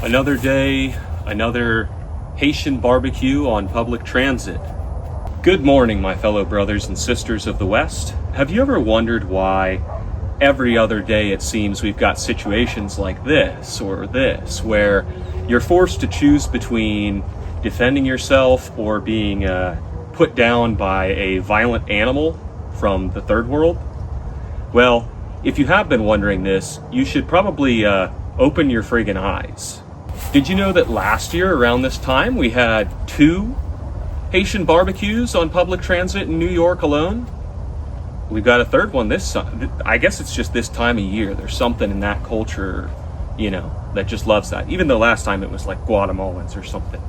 Another day, another Haitian barbecue on public transit. Good morning, my fellow brothers and sisters of the West. Have you ever wondered why every other day it seems we've got situations like this or this, where you're forced to choose between defending yourself or being put down by a violent animal from the third world? Well, if you have been wondering this, you should probably open your friggin' eyes. Did you know that last year around this time we had 2 Haitian barbecues on public transit in New York alone? We've got a third one this time. I guess it's just this time of year. There's something in that culture, that just loves that. Even though last time it was like Guatemalans or something.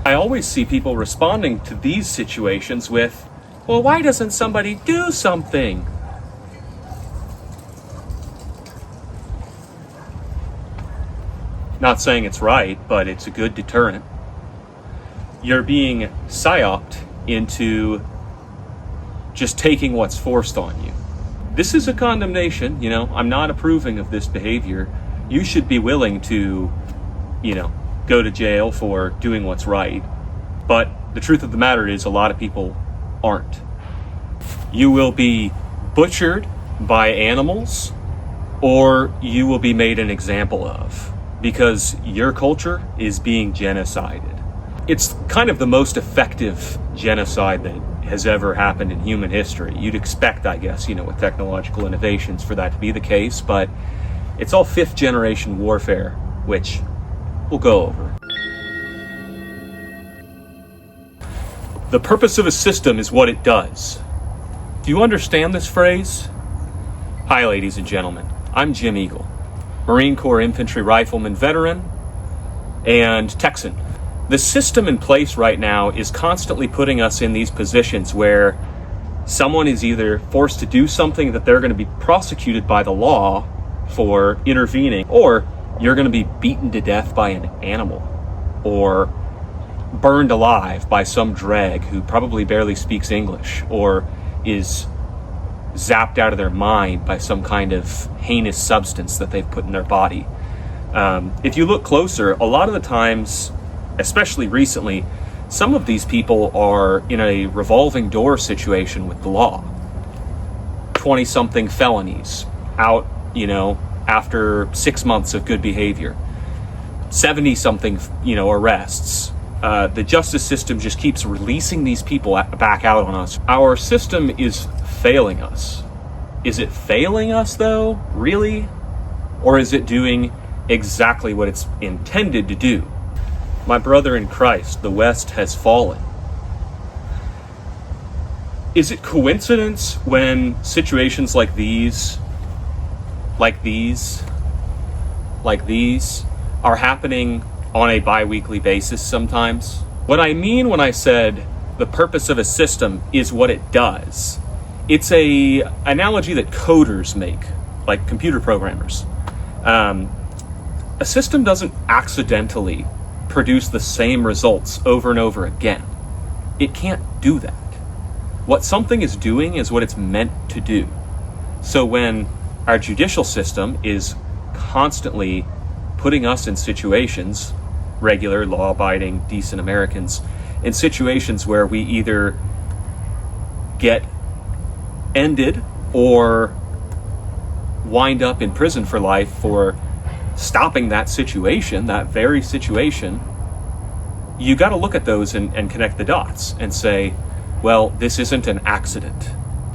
I always see people responding to these situations with, well, why doesn't somebody do something? Not saying it's right, but it's a good deterrent. You're being psyoped into just taking what's forced on you. This is a condemnation, I'm not approving of this behavior. You should be willing to, go to jail for doing what's right. But the truth of the matter is a lot of people aren't. You will be butchered by animals, or you will be made an example of, because your culture is being genocided. It's kind of the most effective genocide that has ever happened in human history. You'd expect, I guess, with technological innovations for that to be the case, but it's all 5th generation warfare, which we'll go over. The purpose of a system is what it does. Do you understand this phrase? Hi, ladies and gentlemen. I'm Jim Eagle, Marine Corps Infantry Rifleman veteran and Texan. The system in place right now is constantly putting us in these positions where someone is either forced to do something that they're going to be prosecuted by the law for intervening, or you're going to be beaten to death by an animal or burned alive by some dreg who probably barely speaks English or is zapped out of their mind by some kind of heinous substance that they've put in their body. If you look closer, a lot of the times, especially recently, some of these people are in a revolving door situation with the law. 20-something felonies out, after 6 months of good behavior. 70-something, arrests. The justice system just keeps releasing these people back out on us. Our system is failing us. Is it failing us, though? Really? Or is it doing exactly what it's intended to do? My brother in Christ, the West has fallen. Is it coincidence when situations like these are happening on a bi-weekly basis sometimes? What I mean when I said the purpose of a system is what it does, it's a analogy that coders make, like computer programmers. A system doesn't accidentally produce the same results over and over again. It can't do that. What something is doing is what it's meant to do. So when our judicial system is constantly putting us in situations, regular, law-abiding, decent Americans, in situations where we either get ended or wind up in prison for life for stopping that situation, that very situation, you got to look at those and connect the dots and say, well, this isn't an accident.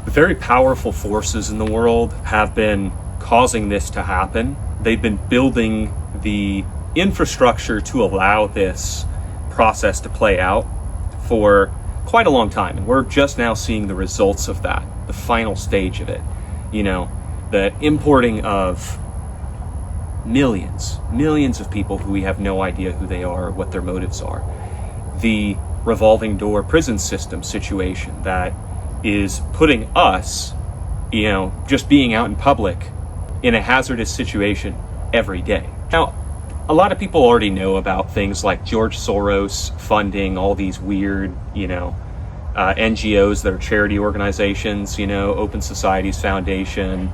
The very powerful forces in the world have been causing this to happen. They've been building the infrastructure to allow this process to play out for quite a long time. And we're just now seeing the results of that, the final stage of it. The importing of millions of people who we have no idea who they are or what their motives are. The revolving door prison system situation that is putting us, just being out in public in a hazardous situation every day. Now, a lot of people already know about things like George Soros funding all these weird, NGOs that are charity organizations, Open Societies Foundation,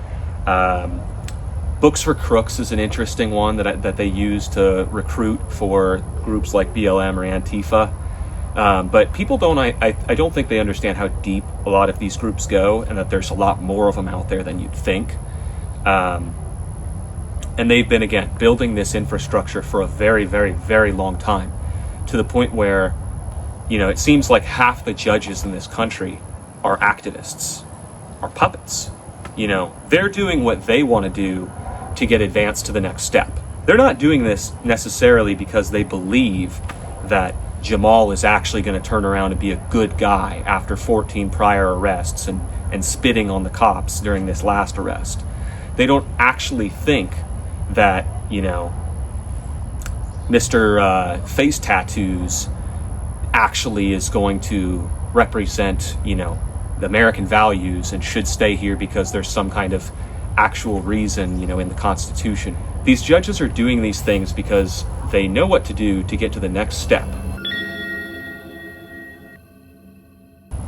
Books for Crooks is an interesting one that they use to recruit for groups like BLM or Antifa. But people I don't think they understand how deep a lot of these groups go, and that there's a lot more of them out there than you'd think. And they've been, again, building this infrastructure for a very, very, very long time, to the point where, it seems like half the judges in this country are activists, are puppets. They're doing what they want to do to get advanced to the next step. They're not doing this necessarily because they believe that Jamal is actually going to turn around and be a good guy after 14 prior arrests and spitting on the cops during this last arrest. They don't actually think that, Mr. Face Tattoos actually is going to represent, the American values and should stay here because there's some kind of actual reason, in the Constitution. These judges are doing these things because they know what to do to get to the next step.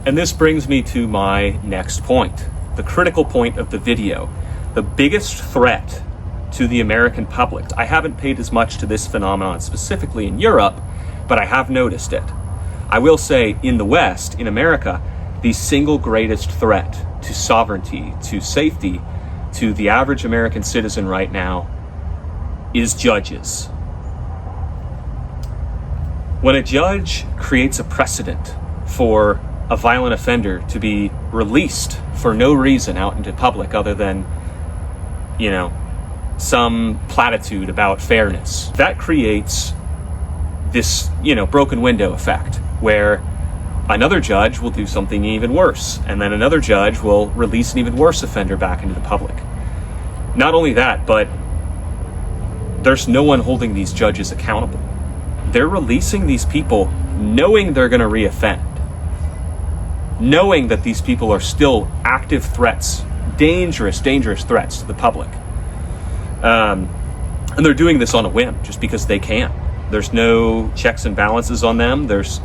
And this brings me to my next point, the critical point of the video. The biggest threat to the American public. I haven't paid as much to this phenomenon specifically in Europe, but I have noticed it. I will say, in the West, in America, the single greatest threat to sovereignty, to safety, to the average American citizen right now is judges. When a judge creates a precedent for a violent offender to be released for no reason out into public other than, some platitude about fairness, that creates this, broken window effect where another judge will do something even worse, and then another judge will release an even worse offender back into the public. Not only that, but there's no one holding these judges accountable. They're releasing these people knowing they're going to reoffend, knowing that these people are still active threats, dangerous threats to the public. And they're doing this on a whim, just because they can. There's no checks and balances on them. There's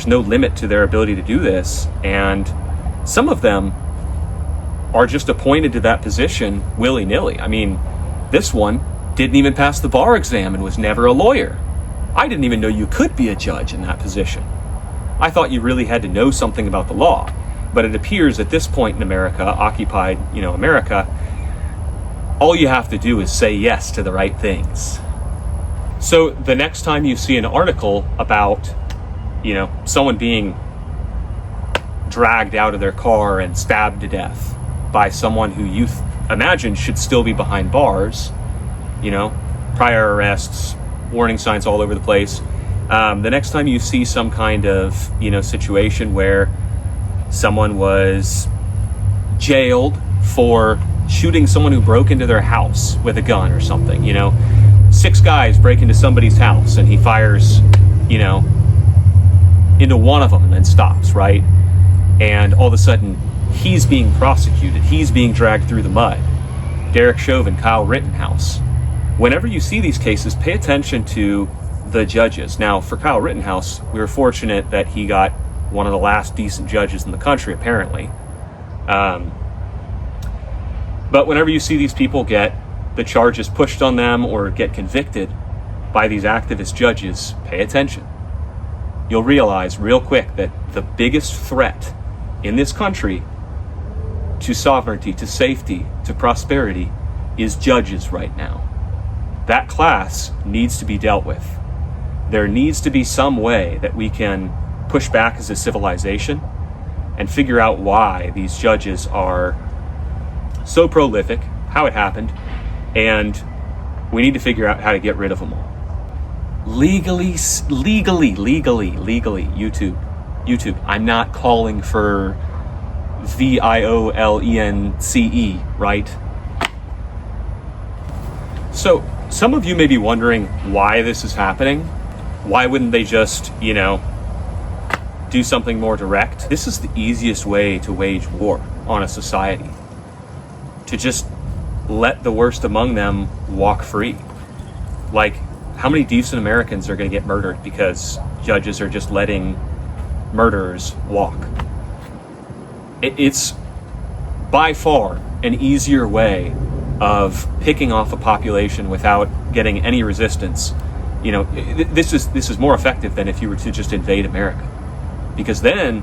no limit to their ability to do this. And some of them are just appointed to that position willy-nilly. I mean, this one didn't even pass the bar exam and was never a lawyer. I didn't even know you could be a judge in that position. I thought you really had to know something about the law. But it appears at this point in America, occupied, America, all you have to do is say yes to the right things. So the next time you see an article about, someone being dragged out of their car and stabbed to death by someone who you imagine should still be behind bars, prior arrests, warning signs all over the place. The next time you see some kind of, situation where someone was jailed for shooting someone who broke into their house with a gun or something, 6 guys break into somebody's house and he fires, into one of them and then stops, right? And all of a sudden he's being prosecuted. He's being dragged through the mud. Derek Chauvin, Kyle Rittenhouse. Whenever you see these cases, pay attention to the judges. Now, for Kyle Rittenhouse, we were fortunate that he got one of the last decent judges in the country, apparently. But whenever you see these people get the charges pushed on them or get convicted by these activist judges, pay attention. You'll realize real quick that the biggest threat in this country to sovereignty, to safety, to prosperity is judges right now. That class needs to be dealt with. There needs to be some way that we can push back as a civilization and figure out why these judges are so prolific, how it happened, and we need to figure out how to get rid of them all. Legally, YouTube. I'm not calling for violence, right? So, some of you may be wondering why this is happening. Why wouldn't they just, do something more direct? This is the easiest way to wage war on a society. To just let the worst among them walk free. Like, how many decent Americans are going to get murdered because judges are just letting murderers walk? It's by far an easier way of picking off a population without getting any resistance, this is more effective than if you were to just invade America, because then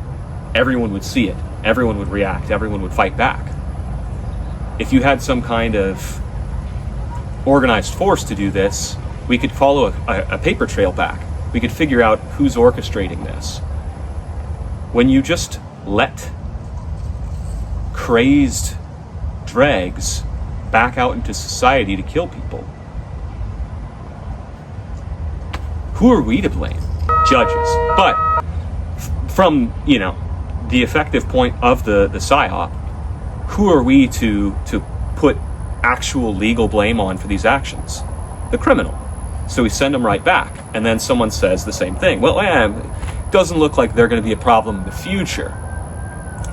everyone would see it, everyone would react, everyone would fight back. If you had some kind of organized force to do this, we could follow a paper trail back. We could figure out who's orchestrating this. When you just let crazed dregs back out into society to kill people, who are we to blame? Judges. But from, the effective point of the psyop, who are we to put actual legal blame on for these actions? The criminal. So we send them right back, and then someone says the same thing. Well, it doesn't look like they're going to be a problem in the future.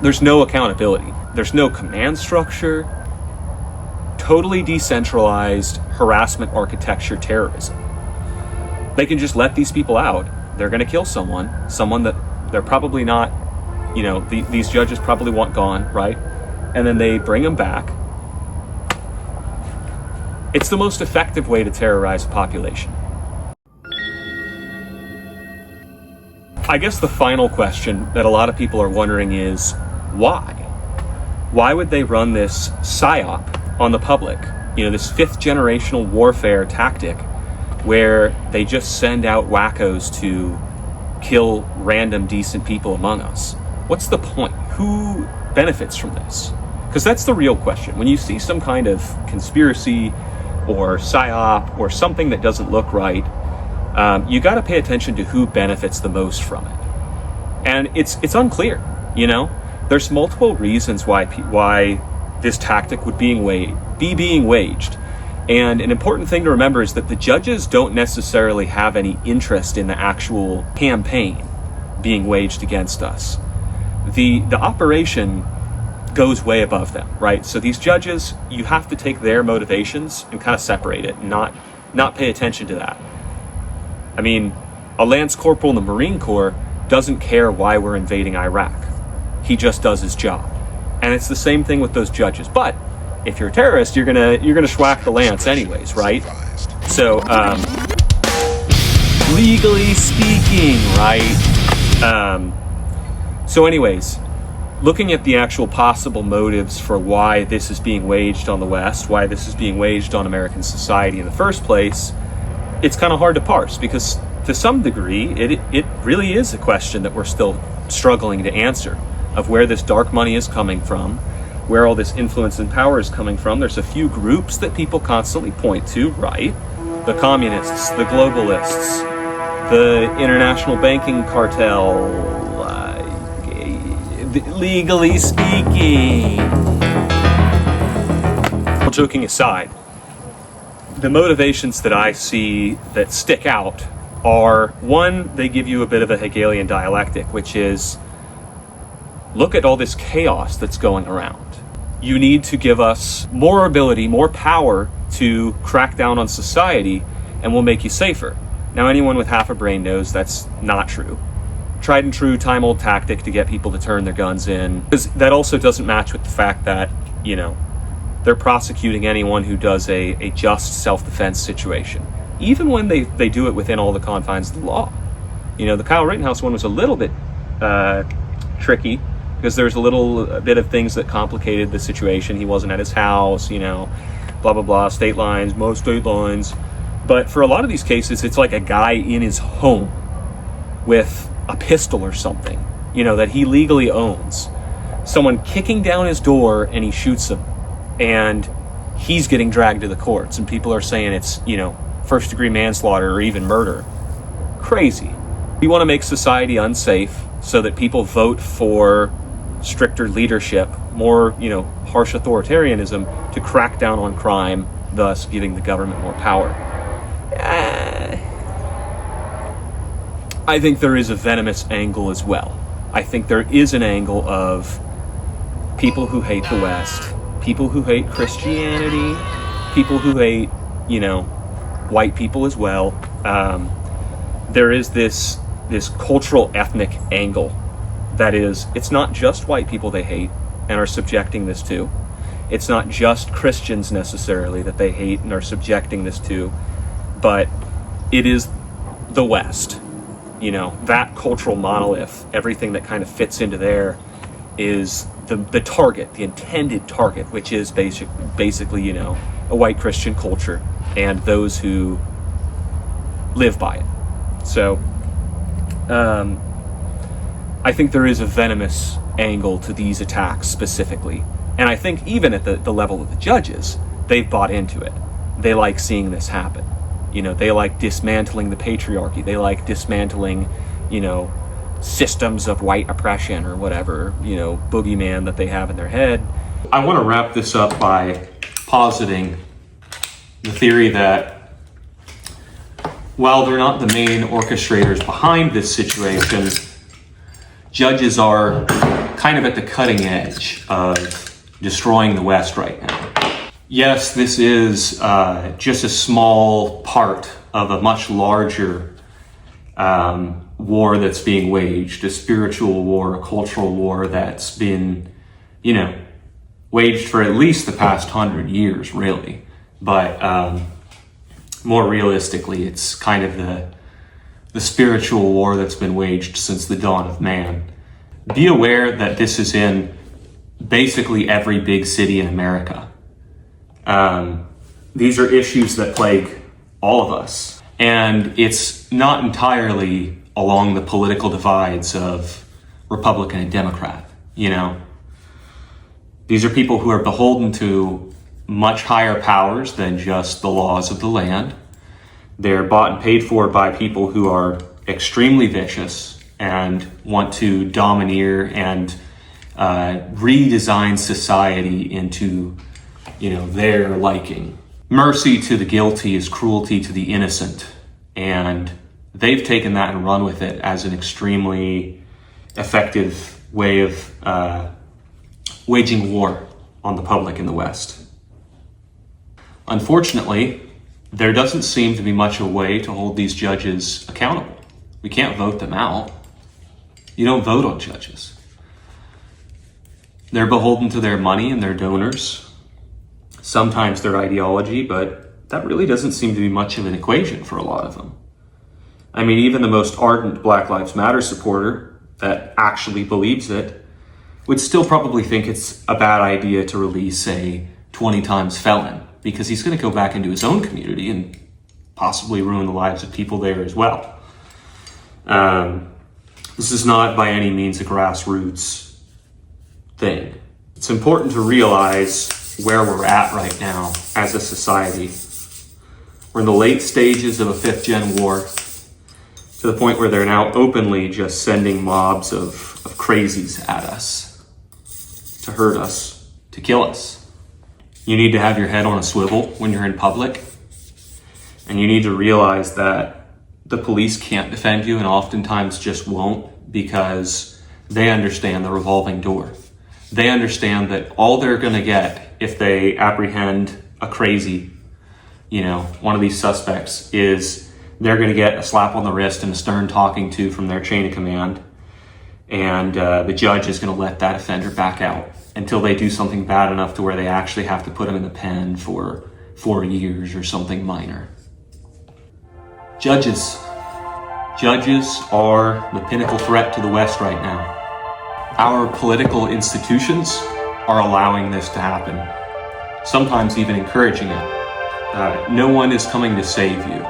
There's no accountability. There's no command structure. Totally decentralized harassment architecture terrorism. They can just let these people out. They're going to kill someone that they're probably not, these judges probably want gone, right? And then they bring them back. It's the most effective way to terrorize a population. I guess the final question that a lot of people are wondering is, why? Why would they run this psyop on the public? This fifth generational warfare tactic where they just send out wackos to kill random decent people among us. What's the point? Who benefits from this? Because that's the real question. When you see some kind of conspiracy or psyop or something that doesn't look right, you got to pay attention to who benefits the most from it. And it's unclear. There's multiple reasons why this tactic would be being waged. And an important thing to remember is that the judges don't necessarily have any interest in the actual campaign being waged against us. The operation goes way above them, right? So these judges, you have to take their motivations and kind of separate it and not pay attention to that. I mean, a Lance Corporal in the Marine Corps doesn't care why we're invading Iraq. He just does his job. And it's the same thing with those judges. But if you're a terrorist, you're gonna schwack the lance anyways, right? So, legally speaking, right? So anyways, looking at the actual possible motives for why this is being waged on the West, why this is being waged on American society in the first place, it's kind of hard to parse, because to some degree, it really is a question that we're still struggling to answer, of where this dark money is coming from, where all this influence and power is coming from. There's a few groups that people constantly point to, right? The communists, the globalists, the international banking cartel, legally speaking. All joking aside, the motivations that I see that stick out are, one, they give you a bit of a Hegelian dialectic, which is, look at all this chaos that's going around. You need to give us more ability, more power to crack down on society, and we'll make you safer. Now, anyone with half a brain knows that's not true. Tried and true, time-old tactic to get people to turn their guns in. Because that also doesn't match with the fact that, they're prosecuting anyone who does a just self-defense situation, even when they do it within all the confines of the law. The Kyle Rittenhouse one was a little bit tricky, because there's a bit of things that complicated the situation. He wasn't at his house, blah, blah, blah, state lines, most state lines. But for a lot of these cases, it's like a guy in his home with a pistol or something, that he legally owns. Someone kicking down his door and he shoots him, and he's getting dragged to the courts, and people are saying it's, first-degree manslaughter or even murder. Crazy. We want to make society unsafe so that people vote for stricter leadership, more, harsh authoritarianism to crack down on crime, thus giving the government more power. I think there is a venomous angle as well. I think there is an angle of people who hate the West, people who hate Christianity, people who hate, white people as well. There is this cultural ethnic angle that is, it's not just white people they hate and are subjecting this to. It's not just Christians necessarily that they hate and are subjecting this to, but it is the West. You know, that cultural monolith, everything that kind of fits into there is the target, the intended target, which is basically, you know, a white Christian culture and those who live by it. So, I think there is a venomous angle to these attacks specifically. And I think even at the level of the judges, they've bought into it. They like seeing this happen. You know, they like dismantling the patriarchy. They like dismantling, you know, systems of white oppression or whatever, you know, boogeyman that they have in their head. I want to wrap this up by positing the theory that while they're not the main orchestrators behind this situation, judges are kind of at the cutting edge of destroying the West right now. Yes, this is just a small part of a much larger war that's being waged, a spiritual war, a cultural war that's been, you know, waged for at least the past 100 years, really. But more realistically, it's kind of the spiritual war that's been waged since the dawn of man. Be aware that this is in basically every big city in America. These are issues that plague all of us. And it's not entirely along the political divides of Republican and Democrat, you know. These are people who are beholden to much higher powers than just the laws of the land. They're bought and paid for by people who are extremely vicious and want to domineer and redesign society into, you know, their liking. Mercy to the guilty is cruelty to the innocent. And they've taken that and run with it as an extremely effective way of waging war on the public in the West. Unfortunately, there doesn't seem to be much of a way to hold these judges accountable. We can't vote them out. You don't vote on judges. They're beholden to their money and their donors, sometimes their ideology, but that really doesn't seem to be much of an equation for a lot of them. I mean, even the most ardent Black Lives Matter supporter that actually believes it would still probably think it's a bad idea to release a 20 times felon, because he's going to go back into his own community and possibly ruin the lives of people there as well. This is not by any means a grassroots thing. It's important to realize where we're at right now as a society. We're in the late stages of a 5th-gen war, to the point where they're now openly just sending mobs of crazies at us, to hurt us, to kill us. You need to have your head on a swivel when you're in public, and you need to realize that the police can't defend you and oftentimes just won't, because they understand the revolving door. They understand that all they're going to get if they apprehend a crazy, you know, one of these suspects, is they're going to get a slap on the wrist and a stern talking to from their chain of command. And the judge is going to let that offender back out until they do something bad enough to where they actually have to put him in the pen for 4 years or something minor. Judges are the pinnacle threat to the West right now. Our political institutions are allowing this to happen, sometimes even encouraging it. No one is coming to save you.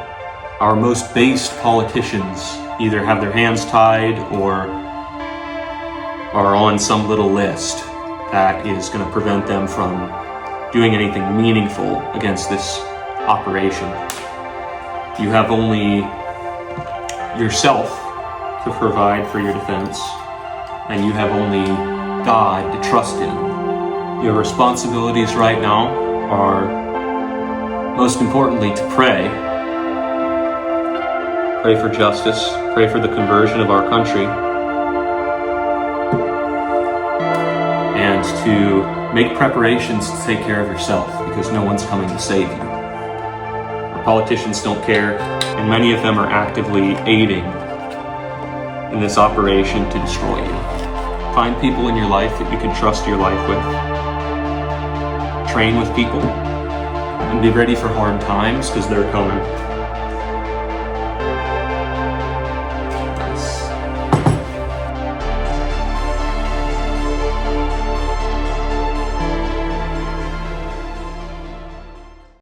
Our most based politicians either have their hands tied or are on some little list that is going to prevent them from doing anything meaningful against this operation. You have only yourself to provide for your defense, and you have only God to trust in. Your responsibilities right now are, most importantly, to pray. Pray for justice, pray for the conversion of our country, and to make preparations to take care of yourself, because no one's coming to save you. Our politicians don't care, and many of them are actively aiding in this operation to destroy you. Find people in your life that you can trust your life with. train with people and be ready for hard times because they're coming.